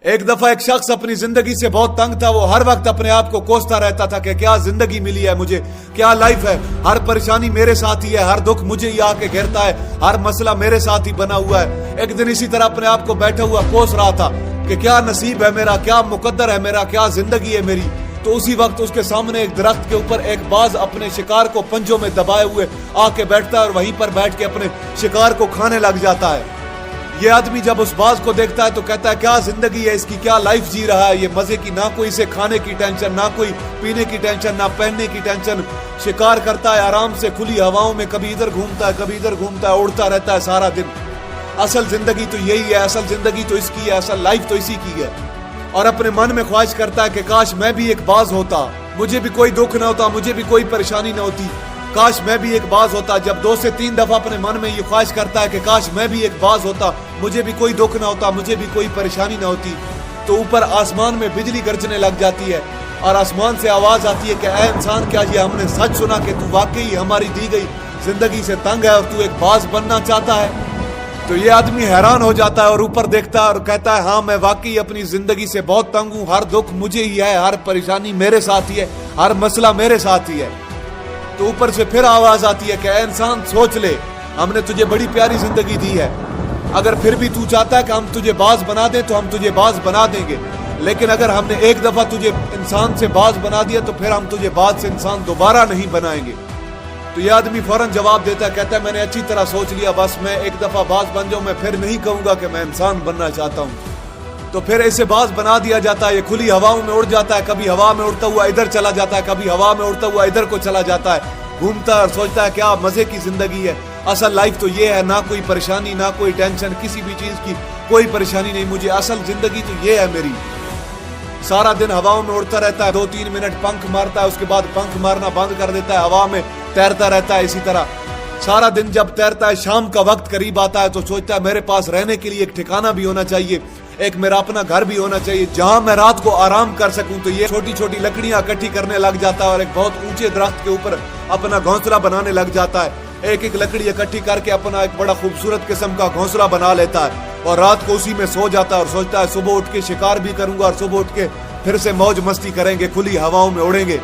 ایک دفعہ ایک شخص اپنی زندگی سے بہت تنگ تھا. وہ ہر وقت اپنے آپ کو کوستا رہتا تھا کہ کیا زندگی ملی ہے مجھے, کیا لائف ہے, ہر پریشانی میرے ساتھ ہی ہے, ہر دکھ مجھے ہی آ کے گھیرتا ہے, ہر مسئلہ میرے ساتھ ہی بنا ہوا ہے. ایک دن اسی طرح اپنے آپ کو بیٹھا ہوا کوس رہا تھا کہ کیا نصیب ہے میرا, کیا مقدر ہے میرا, کیا زندگی ہے میری. تو اسی وقت اس کے سامنے ایک درخت کے اوپر ایک باز اپنے شکار کو پنجوں میں دبائے ہوئے آ کے بیٹھتا ہے اور وہیں پر بیٹھ کے اپنے شکار کو کھانے لگ جاتا ہے. یہ آدمی جب اس باز کو دیکھتا ہے تو کہتا ہے کیا زندگی ہے اس کی, کیا لائف جی رہا ہے یہ مزے کی, نہ کوئی اسے کھانے کی ٹینشن, نہ کوئی پینے کی ٹینشن, نہ پہننے کی ٹینشن. شکار کرتا ہے آرام سے کھلی ہواؤں میں, کبھی ادھر گھومتا ہے کبھی ادھر گھومتا ہے, اڑتا رہتا ہے سارا دن. اصل زندگی تو یہی ہے, اصل زندگی تو اس کی ہے, اصل لائف تو اسی کی ہے. اور اپنے من میں خواہش کرتا ہے کہ کاش میں بھی ایک باز ہوتا, مجھے بھی کوئی دکھ نہ ہوتا, مجھے بھی کوئی پریشانی نہ ہوتی, کاش میں بھی ایک باز ہوتا. جب 2 سے 3 دفعہ اپنے من میں یہ خواہش کرتا ہے کہ کاش میں بھی ایک باز ہوتا, مجھے بھی کوئی دکھ نہ ہوتا, مجھے بھی کوئی پریشانی نہ ہوتی, تو اوپر آسمان میں بجلی گرجنے لگ جاتی ہے اور آسمان سے آواز آتی ہے کہ اے انسان, کیا یہ ہم نے سچ سنا کہ تو واقعی ہماری دی گئی زندگی سے تنگ ہے اور تو ایک باز بننا چاہتا ہے. تو یہ آدمی حیران ہو جاتا ہے اور اوپر دیکھتا ہے اور کہتا ہے ہاں میں واقعی اپنی زندگی سے بہت تنگ ہوں, ہر دکھ مجھے ہی ہے, ہر پریشانی میرے ساتھ ہی ہے, ہر مسئلہ میرے ساتھ ہی ہے. تو اوپر سے پھر آواز آتی ہے کہ اے انسان سوچ لے, ہم نے تجھے بڑی پیاری زندگی دی ہے, اگر پھر بھی تو چاہتا ہے کہ ہم تجھے باز بنا دیں تو ہم تجھے باز بنا دیں گے, لیکن اگر ہم نے ایک دفعہ تجھے انسان سے باز بنا دیا تو پھر ہم تجھے باز سے انسان دوبارہ نہیں بنائیں گے. تو یہ آدمی فوراً جواب دیتا ہے, کہتا ہے میں نے اچھی طرح سوچ لیا, بس میں ایک دفعہ باز بن جاؤں, میں پھر نہیں کہوں گا کہ میں انسان بننا چاہتا ہوں. تو پھر اسے باز بنا دیا جاتا ہے, یہ کھلی ہواؤں میں اڑ جاتا ہے, کبھی ہوا میں اڑتا ہوا ادھر چلا جاتا ہے, کبھی ہوا میں اڑتا ہوا ادھر کو چلا جاتا ہے, گھومتا ہے اور سوچتا ہے کیا مزے کی زندگی ہے, اصل لائف تو یہ ہے, نہ کوئی پریشانی, نہ کوئی ٹینشن, کسی بھی چیز کی کوئی پریشانی نہیں مجھے, اصل زندگی تو یہ ہے میری. سارا دن ہواؤں میں اڑتا رہتا ہے, 2-3 منٹ پنکھ مارتا ہے, اس کے بعد پنکھ مارنا بند کر دیتا ہے, ہوا میں تیرتا رہتا ہے. اسی طرح سارا دن جب تیرتا ہے, شام کا وقت قریب آتا ہے تو سوچتا ہے میرے پاس رہنے کے لیے ایک ٹھکانہ بھی ہونا چاہیے, ایک میرا اپنا گھر بھی ہونا چاہیے جہاں میں رات کو آرام کر سکوں. تو یہ چھوٹی چھوٹی لکڑیاں اکٹھی کرنے لگ جاتا ہے اور ایک بہت اونچے درخت کے اوپر اپنا گھونسلہ بنانے لگ جاتا ہے. ایک ایک لکڑی اکٹھی کر کے اپنا ایک بڑا خوبصورت قسم کا گھونسلہ بنا لیتا ہے اور رات کو اسی میں سو جاتا ہے اور سوچتا ہے صبح اٹھ کے شکار بھی کروں گا اور صبح اٹھ کے پھر سے موج مستی کریں گے, کھلی ہواؤں میں اڑیں گے.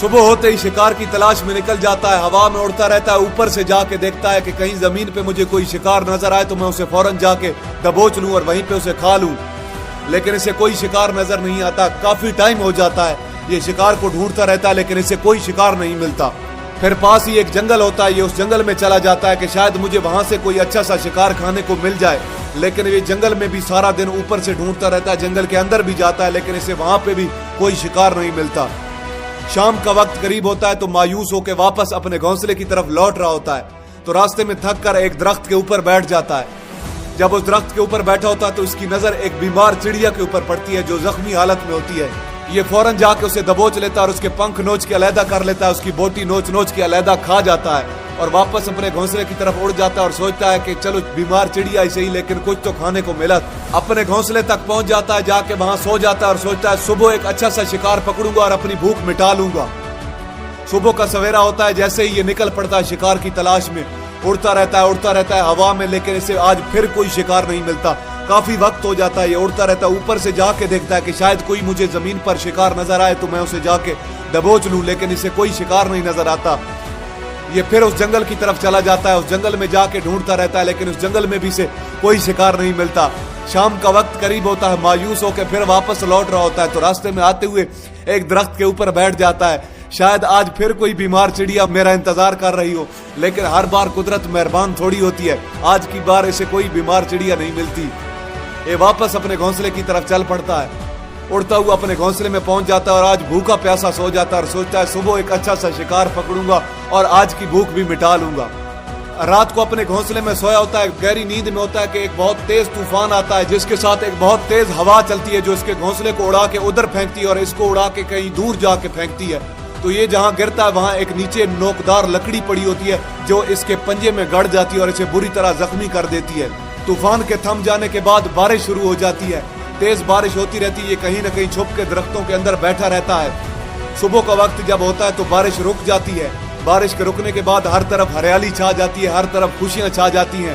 صبح ہوتے ہی شکار کی تلاش میں نکل جاتا ہے, ہوا میں اڑتا رہتا ہے, اوپر سے جا کے دیکھتا ہے کہ کہیں زمین پہ مجھے کوئی شکار نظر آئے تو میں اسے فوراً جا کے دبوچ لوں اور وہیں پہ اسے کھا لوں, لیکن اسے کوئی شکار نظر نہیں آتا. کافی ٹائم ہو جاتا ہے, یہ شکار کو ڈھونڈتا رہتا ہے لیکن اسے کوئی شکار نہیں ملتا. پھر پاس ہی ایک جنگل ہوتا ہے, یہ اس جنگل میں چلا جاتا ہے کہ شاید مجھے وہاں سے کوئی اچھا سا شکار کھانے کو مل جائے, لیکن یہ جنگل میں بھی سارا دن اوپر سے ڈھونڈتا رہتا ہے, جنگل کے اندر بھی جاتا ہے لیکن اسے وہاں پہ بھی کوئی شکار نہیں ملتا. شام کا وقت قریب ہوتا ہے تو مایوس ہو کے واپس اپنے گھونسلے کی طرف لوٹ رہا ہوتا ہے تو راستے میں تھک کر ایک درخت کے اوپر بیٹھ جاتا ہے. جب اس درخت کے اوپر بیٹھا ہوتا ہے تو اس کی نظر ایک بیمار چڑیا کے اوپر پڑتی ہے جو زخمی حالت میں ہوتی ہے. یہ فوراً جا کے اسے دبوچ لیتا ہے اور اس کے پنکھ نوچ کے علیحدہ کر لیتا ہے, اس کی بوٹی نوچ نوچ کے علیحدہ کھا جاتا ہے اور واپس اپنے گھونسلے کی طرف اڑ جاتا ہے اور سوچتا ہے کہ چلو بیمار چڑیا ہی صحیح لیکن کچھ تو کھانے کو ملا. اپنے گھونسلے تک پہنچ جاتا ہے, جا کے وہاں سو جاتا ہے اور سوچتا ہے صبح ایک اچھا سا شکار پکڑوں گا اور اپنی بھوک مٹا لوں گا. صبح کا سویرا ہوتا ہے, جیسے ہی یہ نکل پڑتا ہے شکار کی تلاش میں, اڑتا رہتا ہے ہوا میں, لیکن اسے آج پھر کوئی شکار نہیں ملتا. کافی وقت ہو جاتا ہے, یہ اڑتا رہتا ہے, اوپر سے جا کے دیکھتا ہے کہ شاید کوئی مجھے زمین پر شکار نظر آئے تو میں اسے جا کے دبوچ لوں, لیکن اسے کوئی شکار نہیں نظر آتا. یہ پھر اس جنگل کی طرف چلا جاتا ہے, اس جنگل میں جا کے ڈھونڈتا رہتا ہے لیکن اس جنگل میں بھی سے کوئی شکار نہیں ملتا. شام کا وقت قریب ہوتا ہے, مایوس ہو کے پھر واپس لوٹ رہا ہوتا ہے تو راستے میں آتے ہوئے ایک درخت کے اوپر بیٹھ جاتا ہے. شاید آج پھر کوئی بیمار چڑیا میرا انتظار کر رہی ہو, لیکن ہر بار قدرت مہربان تھوڑی ہوتی ہے, آج کی بار اسے کوئی بیمار چڑیا نہیں ملتی. یہ واپس اپنے گھونسلے کی طرف چل پڑتا ہے, اڑتا ہوا اپنے گھونسلے میں پہنچ جاتا ہے اور آج بھوکا پیاسا سو جاتا ہے اور سوچتا ہے صبح ایک اچھا سا شکار پکڑوں گا اور آج کی بھوک بھی مٹا لوں گا. رات کو اپنے گھونسلے میں سویا ہوتا ہے, گہری نیند میں ہوتا ہے کہ ایک بہت تیز طوفان آتا ہے جس کے ساتھ ایک بہت تیز ہوا چلتی ہے جو اس کے گھونسلے کو اڑا کے ادھر پھینکتی ہے اور اس کو اڑا کے کہیں دور جا کے پھینکتی ہے. تو یہ جہاں گرتا ہے وہاں ایک نیچے نوکدار لکڑی پڑی ہوتی ہے جو اس کے پنجے میں گڑ جاتی ہے اور اسے بری طرح زخمی کر دیتی ہے. طوفان کے تھم جانے کے بعد بارش شروع ہو جاتی ہے, تیز بارش ہوتی رہتی ہے, یہ کہیں نہ کہیں چھپ کے درختوں کے اندر بیٹھا رہتا ہے. صبح کا وقت جب ہوتا ہے تو بارش رک جاتی ہے, بارش کے رکنے کے بعد ہر طرف ہریالی چھا جاتی ہے, ہر طرف خوشیاں چھا جاتی ہیں.